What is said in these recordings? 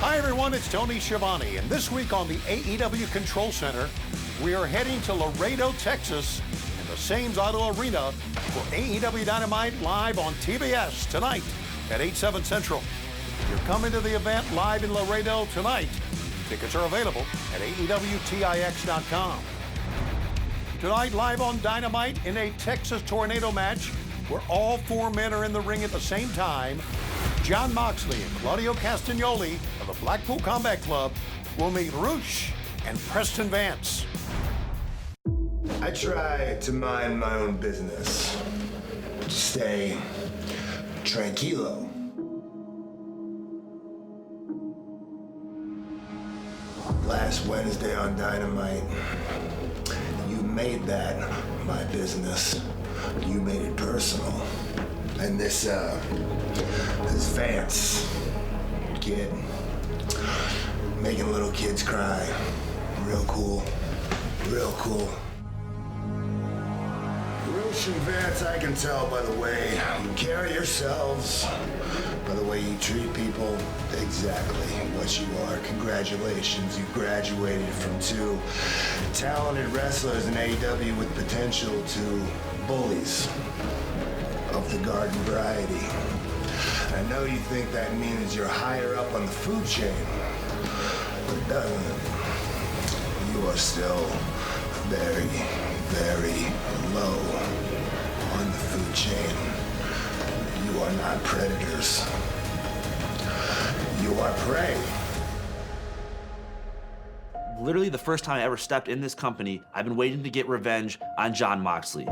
Hi everyone, it's Tony Schiavone, and this week on the AEW Control Center, we are heading to Laredo, Texas, in the Sames Auto Arena for AEW Dynamite live on TBS tonight at 8/7 Central. If you're coming to the event live in Laredo tonight, tickets are available at AEWTIX.com. Tonight, live on Dynamite in a Texas Tornado match where all four men are in the ring at the same time, Jon Moxley and Claudio Castagnoli of the Blackpool Combat Club will meet Roosh and Preston Vance. I try to mind my own business, to stay tranquilo. Last Wednesday on Dynamite, you made that my business. You made it personal. And this Vance kid, making little kids cry. Real cool. Real cool. Roosh and Vance, I can tell by the way you carry yourselves, by the way you treat people, exactly what you are. Congratulations, you graduated from two talented wrestlers in AEW with potential to bullies of the garden variety. I know you think that means you're higher up on the food chain, but it doesn't. You are still very, very low on the food chain. You are not predators. You are prey. Literally the first time I ever stepped in this company, I've been waiting to get revenge on Jon Moxley.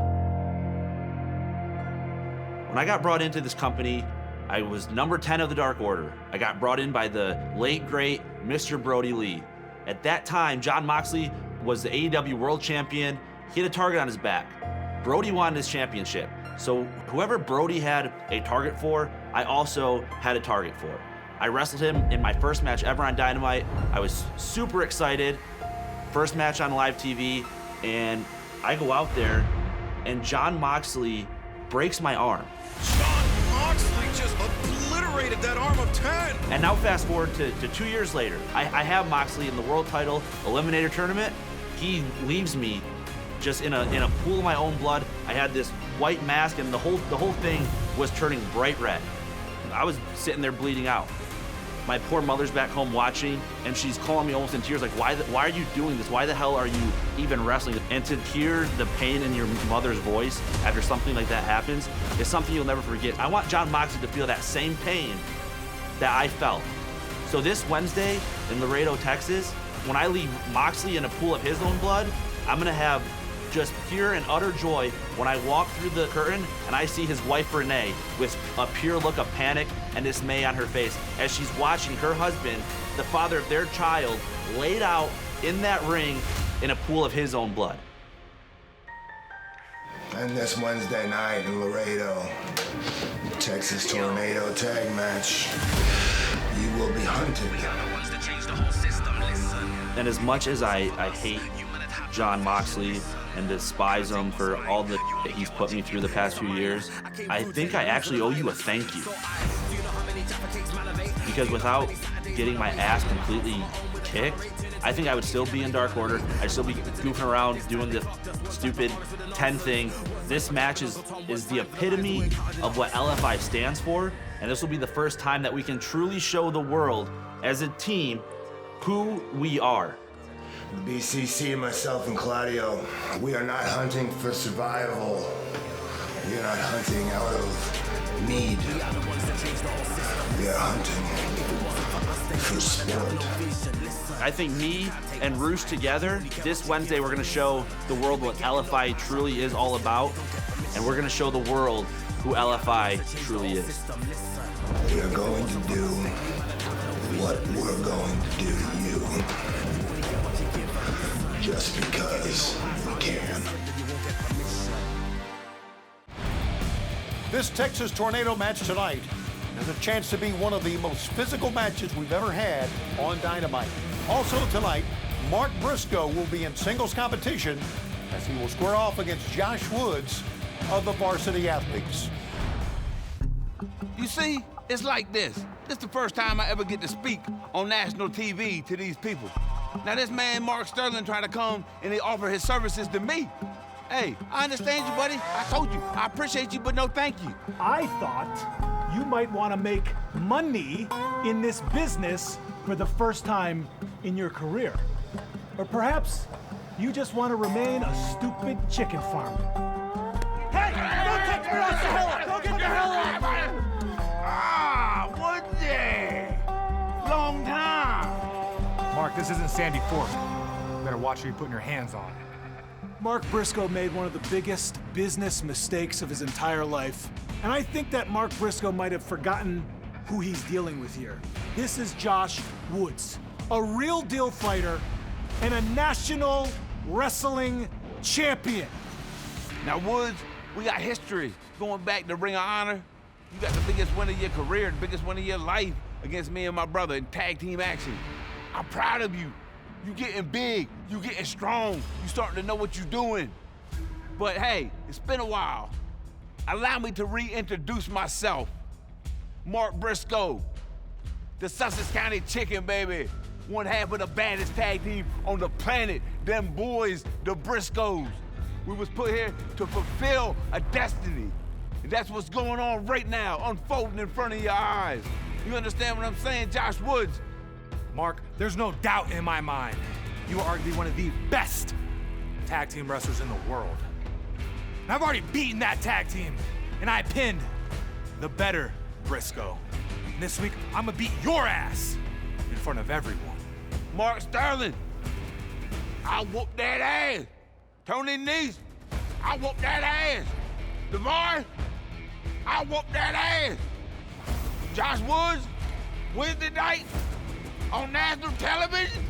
When I got brought into this company, I was number 10 of the Dark Order. I got brought in by the late, great Mr. Brody Lee. At that time, Jon Moxley was the AEW World Champion. He had a target on his back. Brody wanted his championship. So whoever Brody had a target for, I also had a target for. I wrestled him in my first match ever on Dynamite. I was super excited. First match on live TV, and I go out there, and Jon Moxley breaks my arm. Jon Moxley just obliterated that arm of 10. And now fast forward to 2 years later. I have Moxley in the world title eliminator tournament. He leaves me just in a pool of my own blood. I had this white mask, and the whole thing was turning bright red. I was sitting there bleeding out. My poor mother's back home watching, and she's calling me almost in tears, like, why are you doing this? Why the hell are you even wrestling? And to hear the pain in your mother's voice after something like that happens is something you'll never forget. I want Jon Moxley to feel that same pain that I felt. So this Wednesday in Laredo, Texas, when I leave Moxley in a pool of his own blood, I'm gonna have just pure and utter joy when I walk through the curtain and I see his wife Renee with a pure look of panic and dismay on her face as she's watching her husband, the father of their child, laid out in that ring in a pool of his own blood. And this Wednesday night in Laredo, Texas Tornado Tag Match, you will be hunted. And as much as I hate Jon Moxley and despise him for all the that he's put me through the past few years, I think I actually owe you a thank you. Because without getting my ass completely kicked, I think I would still be in Dark Order. I'd still be goofing around doing the stupid 10 thing. This match is the epitome of what LFI stands for, and this will be the first time that we can truly show the world as a team who we are. BCC, myself, and Claudio, we are not hunting for survival. We are not hunting out of need. We are hunting for sport. I think me and Roosh together, this Wednesday we're gonna show the world what LFI truly is all about, and we're gonna show the world who LFI truly is. We are going to do what we're going to do to you. Just because we can. This Texas Tornado match tonight has a chance to be one of the most physical matches we've ever had on Dynamite. Also tonight, Mark Briscoe will be in singles competition as he will square off against Josh Woods of the Varsity Athletes. You see, it's like this. This is the first time I ever get to speak on national TV to these people. Now this man, Mark Sterling, tried to come and he offered his services to me. Hey, I understand you, buddy. I told you, I appreciate you, but no thank you. I thought you might want to make money in this business for the first time in your career. Or perhaps you just want to remain a stupid chicken farmer. Hey, don't take me off the hell! Don't get the hell off! Ah, what the? Long time. Mark, this isn't Sandy Fork. You better watch who you're putting your hands on. Mark Briscoe made one of the biggest business mistakes of his entire life. And I think that Mark Briscoe might have forgotten who he's dealing with here. This is Josh Woods, a real deal fighter and a national wrestling champion. Now, Woods, we got history going back to Ring of Honor. You got the biggest win of your career, the biggest win of your life against me and my brother in tag team action. I'm proud of you. You getting big, you getting strong, you starting to know what you're doing. But hey, it's been a while. Allow me to reintroduce myself. Mark Briscoe, the Sussex County Chicken, baby. One half of the baddest tag team on the planet. Them boys, the Briscoes. We was put here to fulfill a destiny. And that's what's going on right now, unfolding in front of your eyes. You understand what I'm saying, Josh Woods? Mark, there's no doubt in my mind. You are arguably one of the best tag team wrestlers in the world. And I've already beaten that tag team, and I pinned the better Briscoe. And this week, I'm gonna beat your ass in front of everyone. Mark Sterling, I'll whoop that ass. Tony Nese, I'll whoop that ass. DeVar, I'll whoop that ass. Josh Woods, Wednesday night on national television,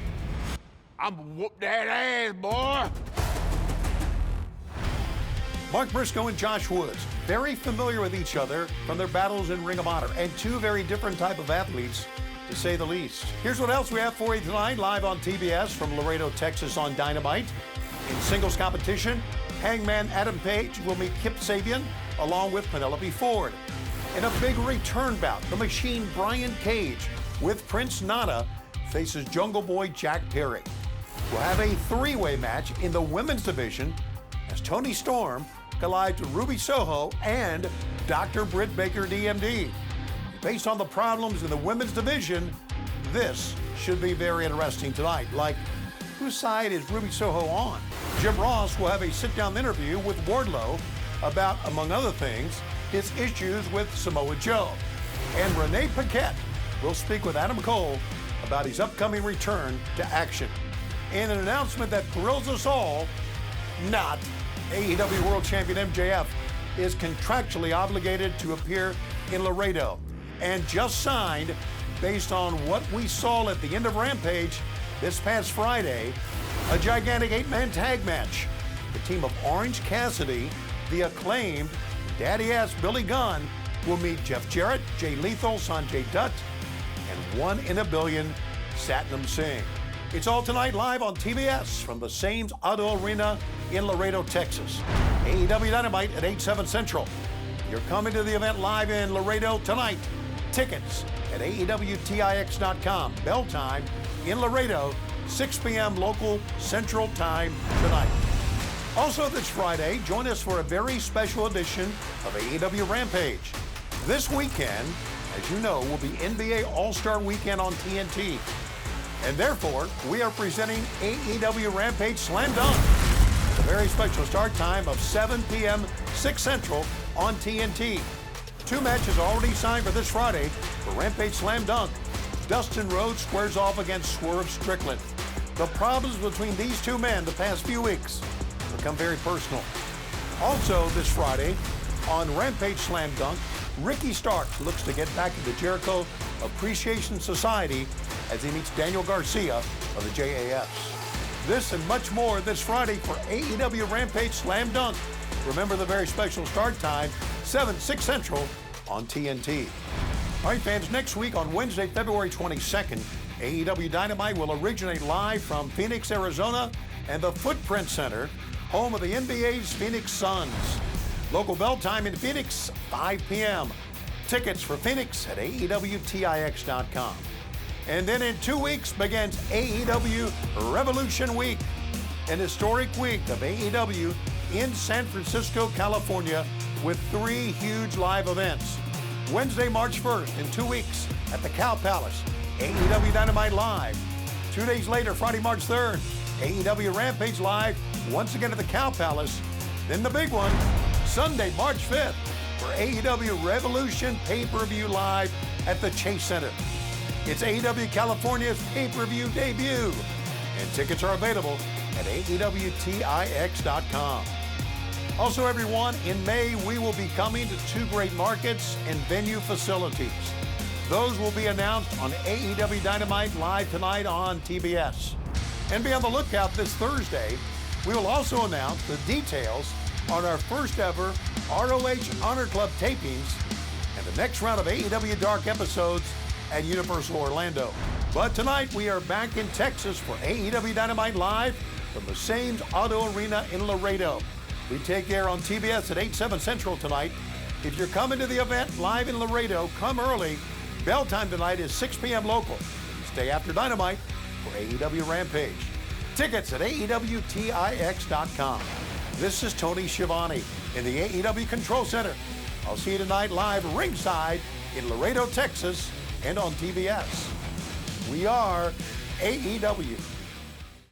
I'm gonna whoop that ass, boy. Mark Briscoe and Josh Woods, very familiar with each other from their battles in Ring of Honor, and two very different type of athletes, to say the least. Here's what else we have for you tonight, live on TBS from Laredo, Texas on Dynamite. In singles competition, Hangman Adam Page will meet Kip Sabian along with Penelope Ford. In a big return bout, the Machine Brian Cage with Prince Nana faces Jungle Boy Jack Perry. We'll have a three-way match in the women's division as Toni Storm collides with Ruby Soho and Dr. Britt Baker, DMD. Based on the problems in the women's division, this should be very interesting tonight. Like, whose side is Ruby Soho on? Jim Ross will have a sit-down interview with Wardlow about, among other things, his issues with Samoa Joe. And Renee Paquette will speak with Adam Cole about his upcoming return to action. In an announcement that thrills us all, not AEW World Champion MJF is contractually obligated to appear in Laredo and just signed, based on what we saw at the end of Rampage this past Friday, a gigantic 8-man tag match. The team of Orange Cassidy, The Acclaimed, Daddy-Ass Billy Gunn will meet Jeff Jarrett, Jay Lethal, Sanjay Dutt, and 1 in a billion, Satnam Singh. It's all tonight live on TBS from the Sames Auto Arena in Laredo, Texas. AEW Dynamite at 8/7 Central. You're coming to the event live in Laredo tonight. Tickets at AEWTIX.com. Bell time in Laredo, 6 p.m. local Central Time tonight. Also this Friday, join us for a very special edition of AEW Rampage. This weekend, as you know, will be NBA All-Star Weekend on TNT. And therefore, we are presenting AEW Rampage Slam Dunk. A very special start time of 7 p.m. 6 Central on TNT. 2 matches already signed for this Friday for Rampage Slam Dunk. Dustin Rhodes squares off against Swerve Strickland. The problems between these two men the past few weeks become very personal. Also this Friday on Rampage Slam Dunk, Ricky Starks looks to get back into Jericho Appreciation Society as he meets Daniel Garcia of the JAS. This and much more this Friday for AEW Rampage Slam Dunk. Remember the very special start time, 6 Central on TNT. All right, fans, next week on Wednesday, February 22nd, AEW Dynamite will originate live from Phoenix, Arizona, and the Footprint Center, home of the NBA's Phoenix Suns. Local bell time in Phoenix, 5 p.m. Tickets for Phoenix at AEWTIX.com. And then in 2 weeks begins AEW Revolution Week, an historic week of AEW in San Francisco, California, with 3 huge live events. Wednesday, March 1st, in 2 weeks, at the Cow Palace, AEW Dynamite Live. 2 days later, Friday, March 3rd, AEW Rampage Live, once again at the Cow Palace. Then the big one, Sunday, March 5th, for AEW Revolution Pay-Per-View Live at the Chase Center. It's AEW California's pay-per-view debut, and tickets are available at AEWTIX.com. Also, everyone, in May, we will be coming to 2 great markets and venue facilities. Those will be announced on AEW Dynamite Live tonight on TBS. And be on the lookout this Thursday. We will also announce the details on our first ever ROH Honor Club tapings and the next round of AEW Dark episodes at Universal Orlando. But tonight we are back in Texas for AEW Dynamite Live from the Sames Auto Arena in Laredo. We take air on TBS at 8/7 Central tonight. If you're coming to the event live in Laredo, come early. Bell time tonight is 6 p.m. local. Stay after Dynamite for AEW Rampage. Tickets at AEWTIX.com. This is Tony Schiavone in the AEW Control Center. I'll see you tonight live ringside in Laredo, Texas, and on TBS. We are AEW.